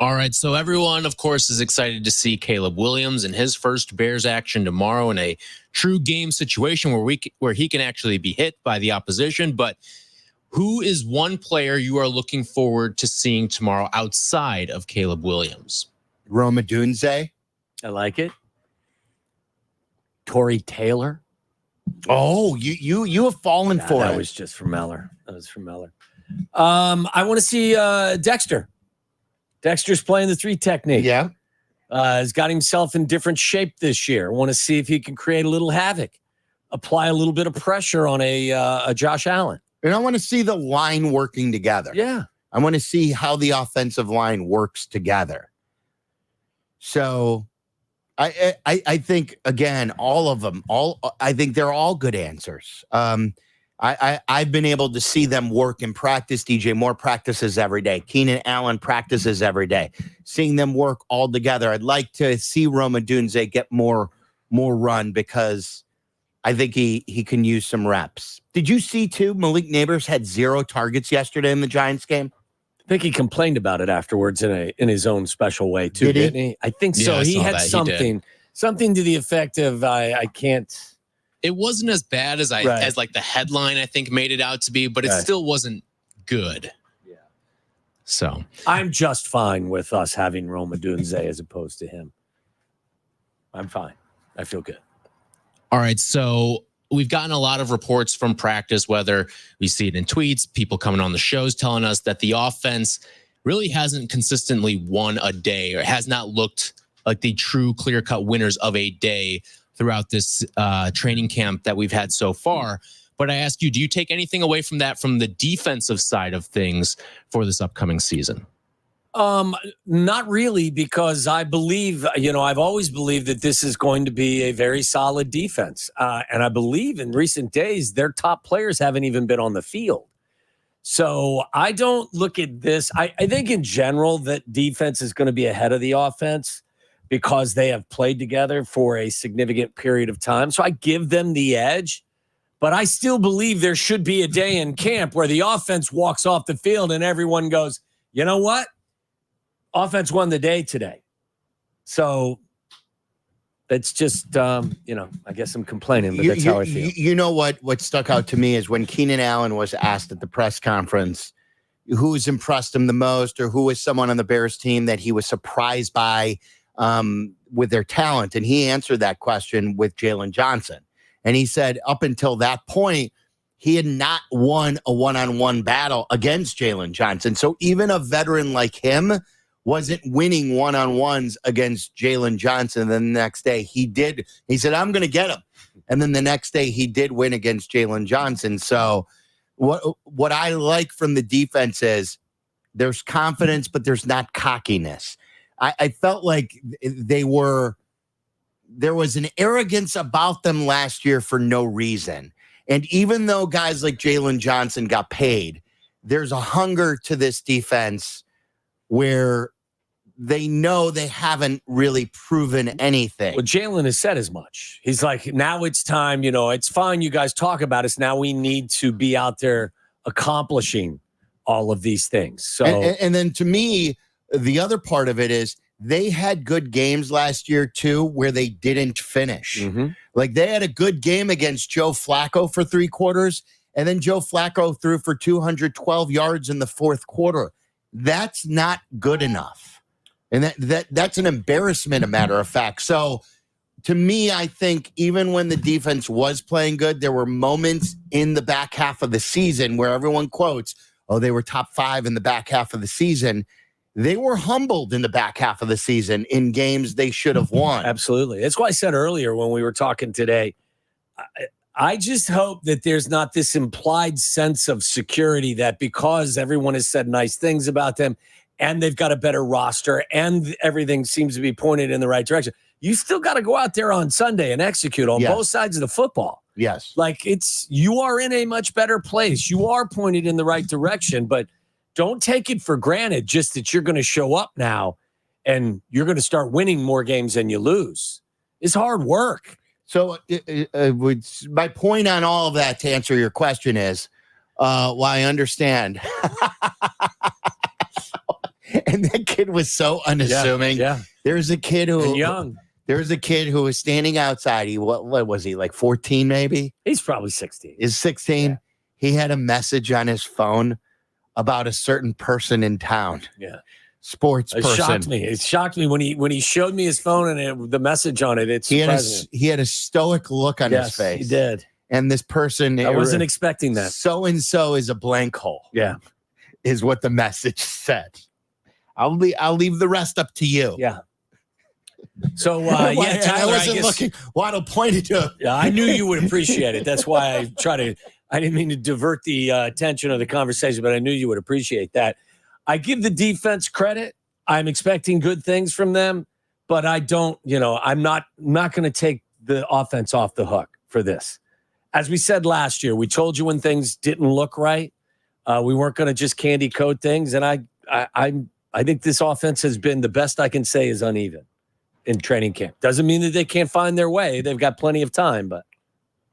All right, so everyone, of course, is excited to see Caleb Williams in his first Bears action tomorrow in a true game situation where he can actually be hit by the opposition. But who is one player you are looking forward to seeing tomorrow outside of Caleb Williams? Rome Odunze. I like it. Torrey Taylor. Oh, you have fallen for it. That was just for Meller. I want to see Dexter. Dexter's playing the 3 technique. Yeah. Has got himself in different shape this year. I want to see if he can create a little havoc, apply a little bit of pressure on a Josh Allen. And I want to see the line working together. Yeah. I want to see how the offensive line works together. So I think, again, all of them, I think they're all good answers. I've been able to see them work in practice. DJ Moore practices every day. Keenan Allen practices every day. Seeing them work all together. I'd like to see Rome Odunze get more run because I think he can use some reps. Did you see, too, Malik Neighbors had 0 targets yesterday in the Giants game? I think he complained about it afterwards in his own special way, too, didn't he? I think so. Yeah, He had something to the effect of, I can't... It wasn't as bad as as like the headline I think made it out to be, but it still wasn't good. Yeah. So I'm just fine with us having Rome Odunze as opposed to him. I'm fine. I feel good. All right, so we've gotten a lot of reports from practice, whether we see it in tweets, people coming on the shows telling us that the offense really hasn't consistently won a day or has not looked like the true clear-cut winners of a day throughout this training camp that we've had so far. But I ask you, do you take anything away from that from the defensive side of things for this upcoming season? Not really, because I believe, I've always believed that this is going to be a very solid defense. And I believe in recent days, their top players haven't even been on the field. So I don't look at this. I think in general that defense is going to be ahead of the offense because they have played together for a significant period of time. So I give them the edge, but I still believe there should be a day in camp where the offense walks off the field and everyone goes, you know what? Offense won the day today. So it's just, I guess I'm complaining, but that's how I feel. You know what stuck out to me is when Keenan Allen was asked at the press conference who's impressed him the most or who was someone on the Bears team that he was surprised by with their talent. And he answered that question with Jalen Johnson. And he said up until that point, he had not won a one-on-one battle against Jalen Johnson. So even a veteran like him wasn't winning one-on-ones against Jalen Johnson. And then the next day he did. He said, I'm going to get him. And then the next day he did win against Jalen Johnson. So what I like from the defense is there's confidence, but there's not cockiness. I felt like there was an arrogance about them last year for no reason. And even though guys like Jalen Johnson got paid, there's a hunger to this defense where they know they haven't really proven anything. Well, Jalen has said as much. He's like, now it's time, it's fine. You guys talk about us. Now we need to be out there accomplishing all of these things. So, and then to me, the other part of it is they had good games last year, too, where they didn't finish. Mm-hmm. Like they had a good game against Joe Flacco for 3 quarters, and then Joe Flacco threw for 212 yards in the 4th quarter. That's not good enough. And that's an embarrassment, a matter of fact. So to me, I think even when the defense was playing good, there were moments in the back half of the season where everyone quotes, oh, they were top 5 in the back half of the season. They were humbled in the back half of the season in games they should have won. Absolutely. That's why I said earlier when we were talking today, I just hope that there's not this implied sense of security that because everyone has said nice things about them and they've got a better roster and everything seems to be pointed in the right direction, you still got to go out there on Sunday and execute on both sides of the football. Yes. Like you are in a much better place. You are pointed in the right direction, but don't take it for granted just that you're going to show up now and you're going to start winning more games than you lose. It's hard work. So my point on all of that to answer your question is, I understand. And that kid was so unassuming. Yeah. There's a kid who And young. There was a kid who was standing outside. What was he, like 14 maybe? He's probably 16. Is 16. Yeah. He had a message on his phone about a certain person in town. Yeah. Sports person. It shocked me when he showed me his phone and the message on it. He had a stoic look on his face. He did. And this person, I wasn't expecting that. So and so is a blank hole. Yeah. Is what the message said. I'll leave the rest up to you. Yeah. So Tyler, I wasn't looking. Waddle pointed to him. Yeah, I knew you would appreciate it. That's why I didn't mean to divert the attention of the conversation, but I knew you would appreciate that. I give the defense credit. I'm expecting good things from them, but I don't, I'm not going to take the offense off the hook for this. As we said last year, we told you when things didn't look right, we weren't going to just candy coat things. And I think this offense has been, the best I can say, is uneven in training camp. Doesn't mean that they can't find their way. They've got plenty of time, but.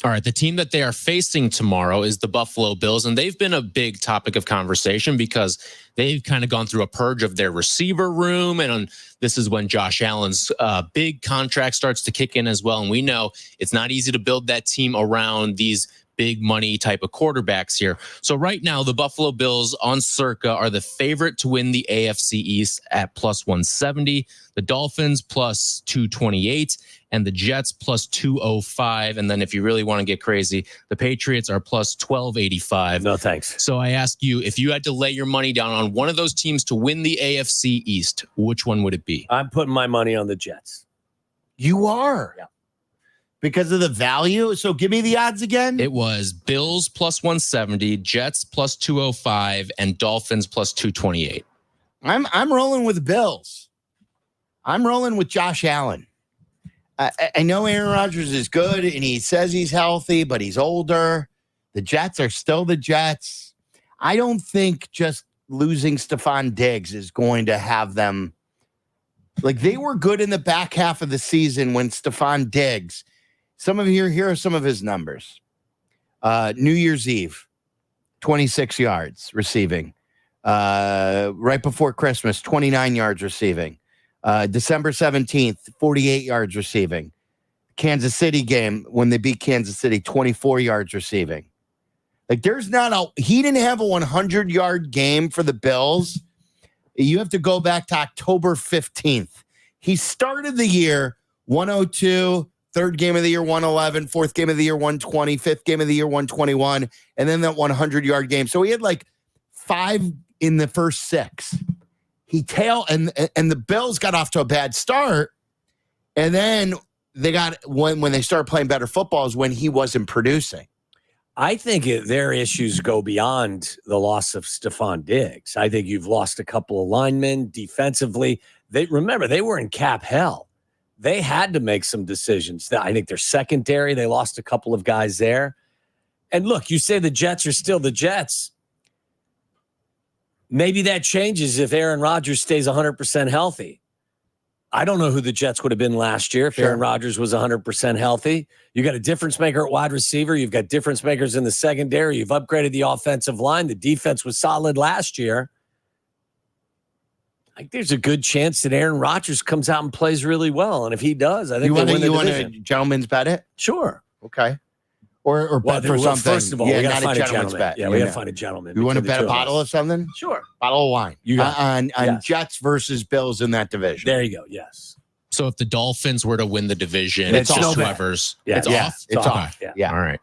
All right, the team that they are facing tomorrow is the Buffalo Bills, and they've been a big topic of conversation because they've kind of gone through a purge of their receiver room, and this is when Josh Allen's big contract starts to kick in as well. And we know it's not easy to build that team around these big money type of quarterbacks here. So right now, the Buffalo Bills on Circa are the favorite to win the AFC East at plus 170, the Dolphins plus 228, and the Jets plus 205. And then if you really want to get crazy, the Patriots are plus 1285. No, thanks. So I ask you, if you had to lay your money down on one of those teams to win the AFC East, which one would it be? I'm putting my money on the Jets. You are? Yeah. Because of the value? So give me the odds again. It was Bills plus 170, Jets plus 205, and Dolphins plus 228. I'm rolling with Bills. I'm rolling with Josh Allen. I know Aaron Rodgers is good, and he says he's healthy, but he's older. The Jets are still the Jets. I don't think just losing Stephon Diggs is going to have them. Like, they were good in the back half of the season when Stephon Diggs. Here are some of his numbers. New Year's Eve, 26 yards receiving. Right before Christmas, 29 yards receiving. December 17th, 48 yards receiving. Kansas City game, when they beat Kansas City, 24 yards receiving. Like, he didn't have a 100-yard game for the Bills. You have to go back to October 15th. He started the year 102, third game of the year 111, fourth game of the year 120, fifth game of the year 121, and then that 100-yard game. So he had like 5 in the first 6. He and the Bills got off to a bad start, and then they got when they started playing better football is when he wasn't producing. I think their issues go beyond the loss of Stephon Diggs. I think you've lost a couple of linemen defensively. They were in cap hell. They had to make some decisions. I think their secondary, they lost a couple of guys there. And look, you say the Jets are still the Jets. Maybe that changes if Aaron Rodgers stays 100% healthy. I don't know who the Jets would have been last year if Aaron Rodgers was 100% healthy. You got a difference maker at wide receiver. You've got difference makers in the secondary. You've upgraded the offensive line. The defense was solid last year. Like, there's a good chance that Aaron Rodgers comes out and plays really well. And if he does, I think they win the division. A gentleman's bet it? Sure. Okay. Or bet for something. First of all, we got to find a gentleman's bet. Yeah, we got to find a gentleman. You want to bet a bottle of something? Sure. Bottle of wine. You got on Jets versus Bills in that division. There you go. Yes. So if the Dolphins were to win the division, it's just off. whoever's. Yeah. It's off? It's off. Yeah. All right.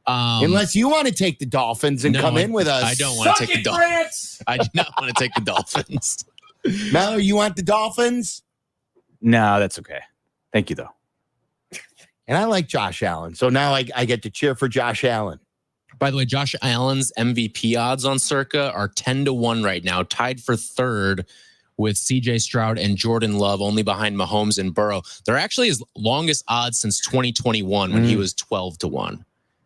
Unless you want to take the Dolphins and come in with us. I don't want to take the Dolphins. I do not want to take the Dolphins. Mallory, you want the Dolphins? No, that's okay. Thank you, though. And I like Josh Allen. So now I get to cheer for Josh Allen. By the way, Josh Allen's MVP odds on Circa are 10-1 right now, tied for third with CJ Stroud and Jordan Love, only behind Mahomes and Burrow. They're actually his longest odds since 2021 when he was 12-1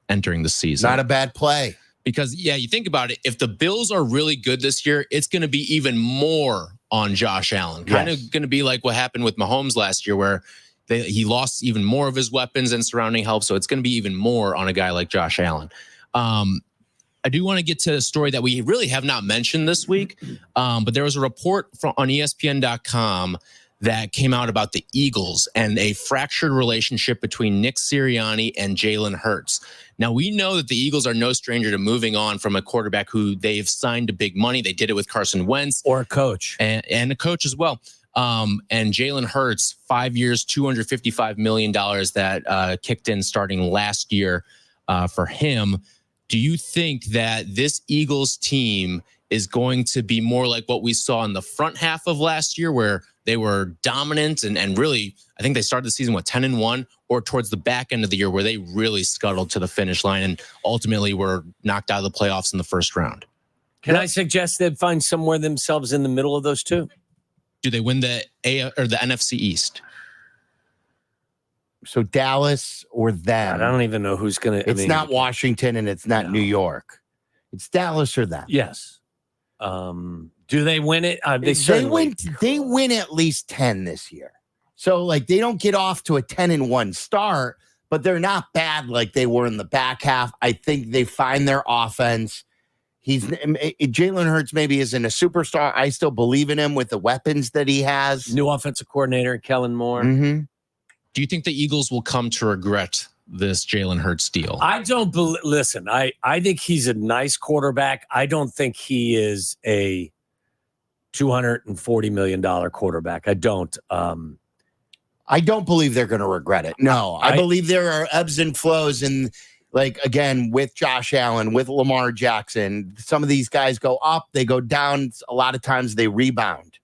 entering the season. Not a bad play. Because, you think about it, if the Bills are really good this year, it's going to be even more on Josh Allen. Kind of going to be like what happened with Mahomes last year, where he lost even more of his weapons and surrounding help. So it's going to be even more on a guy like Josh Allen. I do want to get to a story that we really have not mentioned this week, but there was a report on ESPN.com that came out about the Eagles and a fractured relationship between Nick Sirianni and Jalen Hurts. Now, we know that the Eagles are no stranger to moving on from a quarterback who they've signed to big money. They did it with Carson Wentz. Or a coach. And a coach as well. And Jalen Hurts, 5 years, $255 million that kicked in starting last year for him. Do you think that this Eagles team is going to be more like what we saw in the front half of last year, where they were dominant and really, I think they started the season with 10-1, or towards the back end of the year where they really scuttled to the finish line and ultimately were knocked out of the playoffs in the first round? Can I suggest they'd find somewhere themselves in the middle of those two? Do they win the NFC East? So Dallas or them? I don't even know who's going to. It's not Washington and it's not New York. It's Dallas or them. Yes. Do they win it? They win at least 10 this year. So like they don't get off to a 10-1 start, but they're not bad like they were in the back half. I think they find their offense. Jalen Hurts maybe isn't a superstar. I still believe in him with the weapons that he has. New offensive coordinator, Kellen Moore. Mm-hmm. Do you think the Eagles will come to regret this Jalen Hurts deal? I don't listen. I think he's a nice quarterback. I don't think he is a $240 million quarterback. I don't. I don't believe they're going to regret it. No, I believe there are ebbs and flows, and like again with Josh Allen, with Lamar Jackson, some of these guys go up, they go down. A lot of times they rebound.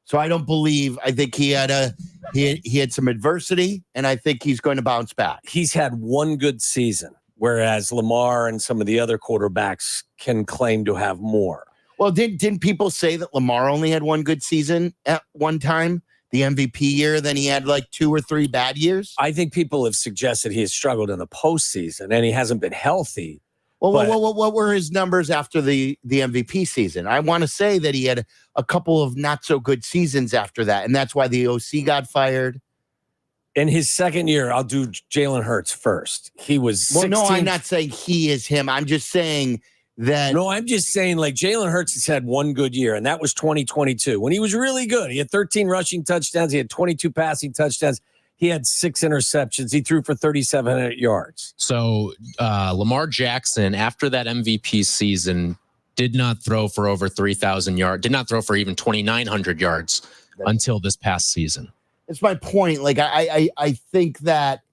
So I don't believe. I think he had some adversity, and I think he's going to bounce back. He's had one good season, whereas Lamar and some of the other quarterbacks can claim to have more. Well, didn't people say that Lamar only had one good season at one time, the MVP year? Then he had like 2 or 3 bad years. I think people have suggested he has struggled in the postseason and he hasn't been healthy. Well, what were his numbers after the MVP season? I want to say that he had a couple of not so good seasons after that, and that's why the OC got fired. In his second year, I'll do Jalen Hurts first. He was 16th. Well, no, I'm not saying he is him. I'm just saying that. No, I'm just saying like Jalen Hurts has had one good year, and that was 2022 when he was really good. He had 13 rushing touchdowns. He had 22 passing touchdowns. He had 6 interceptions. He threw for 3,700 yards. So Lamar Jackson, after that MVP season, did not throw for over 3,000 yards, did not throw for even 2,900 yards until this past season. It's my point. Like, I think that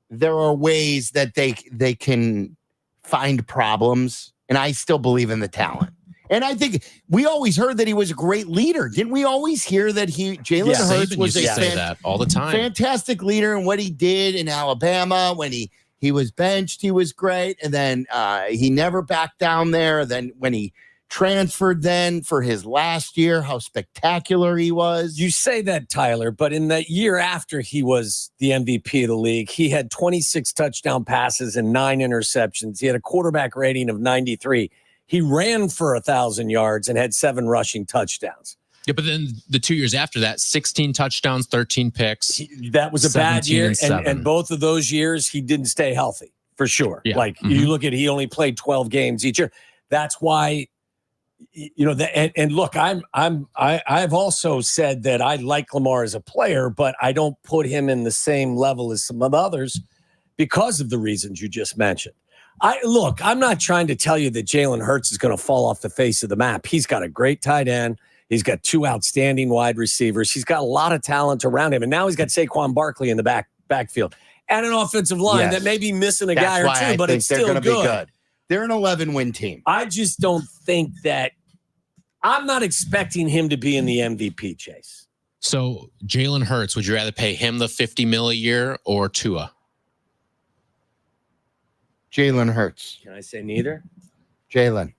there are ways that they can find problems, and I still believe in the talent. And I think we always heard that he was a great leader. Didn't we always hear that Jalen Hurts was that all the time. Fantastic leader, and what he did in Alabama when he was benched, he was great. And then he never backed down there. Then when he transferred then for his last year, how spectacular he was. You say that, Tyler, but in the year after he was the MVP of the league, he had 26 touchdown passes and 9 interceptions. He had a quarterback rating of 93. He ran for 1,000 yards and had 7 rushing touchdowns. Yeah, but then the 2 years after that, 16 touchdowns, 13 picks. That was a bad year. And both of those years, he didn't stay healthy, for sure. Yeah. Like, you look at, he only played 12 games each year. That's why, you know, and look, I've also said that I like Lamar as a player, but I don't put him in the same level as some of the others because of the reasons you just mentioned. I'm not trying to tell you that Jalen Hurts is going to fall off the face of the map. He's got a great tight end. He's got 2 outstanding wide receivers. He's got a lot of talent around him. And now he's got Saquon Barkley in the backfield and an offensive line that may be missing a guy or two, but it's still good. Be good. They're an 11-win team. I just don't think that I'm not expecting him to be in the MVP chase. So Jalen Hurts, would you rather pay him the $50 million a year or Tua? Jalen Hurts. Can I say neither? Jalen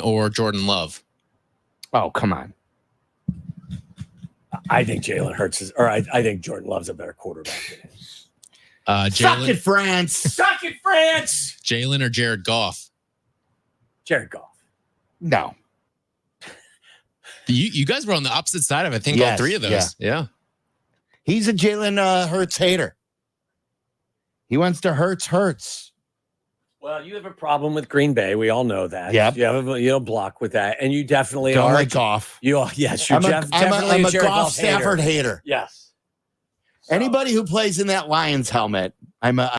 or Jordan Love? Oh, come on. I think Jalen Hurts is, or I think Jordan Love's a better quarterback than him. Suck it, France. Suck it, France. Jalen or Jared Goff? Jared Goff. No. You guys were on the opposite side of, I think, all 3 of those. Yeah. He's a Jalen Hurts hater. He wants to Hurts. Well, you have a problem with Green Bay. We all know that. Yep. You have a block with that, and you definitely Don't are. like Goff. You are. Yes, you're definitely I'm a Jared Goff Goff Stafford hater. Yes. So- Anybody who plays in that Lions helmet, I'm a